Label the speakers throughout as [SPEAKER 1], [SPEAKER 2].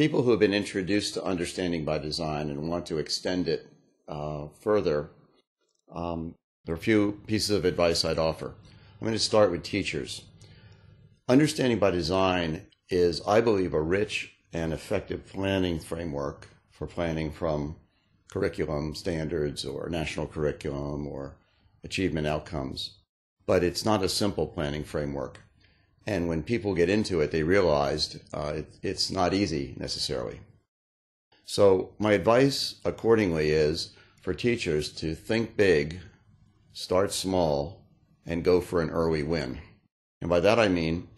[SPEAKER 1] people who have been introduced to understanding by design and want to extend it further, there are a few pieces of advice I'd offer. I'm going to start with teachers. Understanding by design is, I believe, a rich and effective planning framework for planning from curriculum standards or national curriculum or achievement outcomes. But it's not a simple planning framework. And when people get into it, they realized it's not easy necessarily. So my advice accordingly is for teachers to think big, start small, and go for an early win. And by that I mean,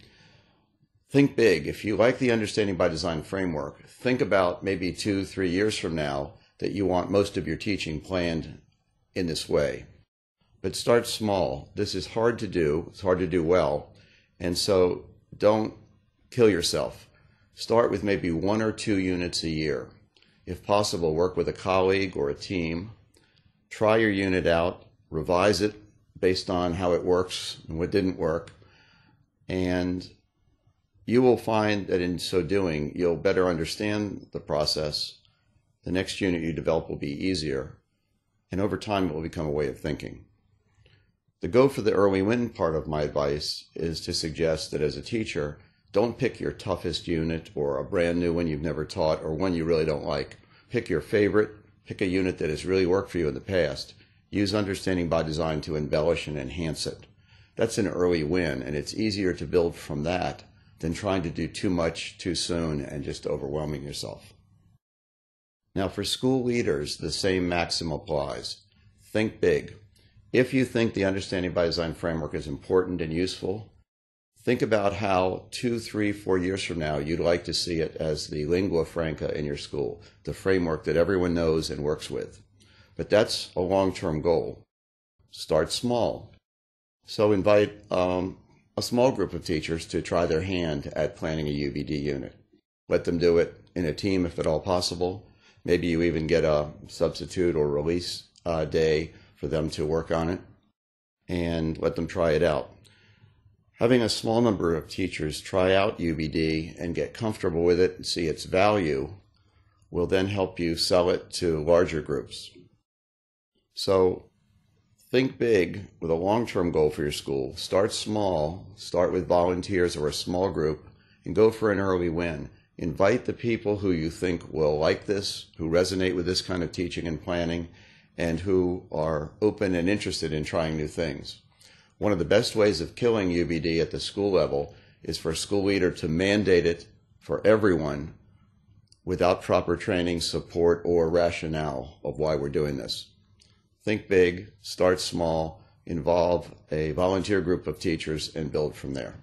[SPEAKER 1] think big. If you like the Understanding by Design framework, think about maybe 2-3 years from now that you want most of your teaching planned in this way. But start small. This is hard to do. It's hard to do well. And so don't kill yourself. Start with maybe 1 or 2 units a year. If possible, work with a colleague or a team. Try your unit out, revise it based on how it works and what didn't work. And you will find that in so doing, you'll better understand the process. The next unit you develop will be easier. And over time, it will become a way of thinking. The go for the early win part of my advice is to suggest that as a teacher, don't pick your toughest unit or a brand new one you've never taught or one you really don't like. Pick your favorite, pick a unit that has really worked for you in the past. Use Understanding by Design to embellish and enhance it. That's an early win, and it's easier to build from that than trying to do too much too soon and just overwhelming yourself. Now for school leaders, the same maxim applies. Think big. If you think the Understanding by Design framework is important and useful, think about how 2, 3, 4 years from now you'd like to see it as the lingua franca in your school, the framework that everyone knows and works with. But that's a long-term goal. Start small. So invite a small group of teachers to try their hand at planning a UBD unit. Let them do it in a team if at all possible. Maybe you even get a substitute or release day for them to work on it and let them try it out. Having a small number of teachers try out UBD and get comfortable with it and see its value will then help you sell it to larger groups. So think big with a long-term goal for your school. Start small, start with volunteers or a small group, and go for an early win. Invite the people who you think will like this, who resonate with this kind of teaching and planning, and who are open and interested in trying new things. One of the best ways of killing UBD at the school level is for a school leader to mandate it for everyone without proper training, support, or rationale of why we're doing this. Think big, start small, involve a volunteer group of teachers, and build from there.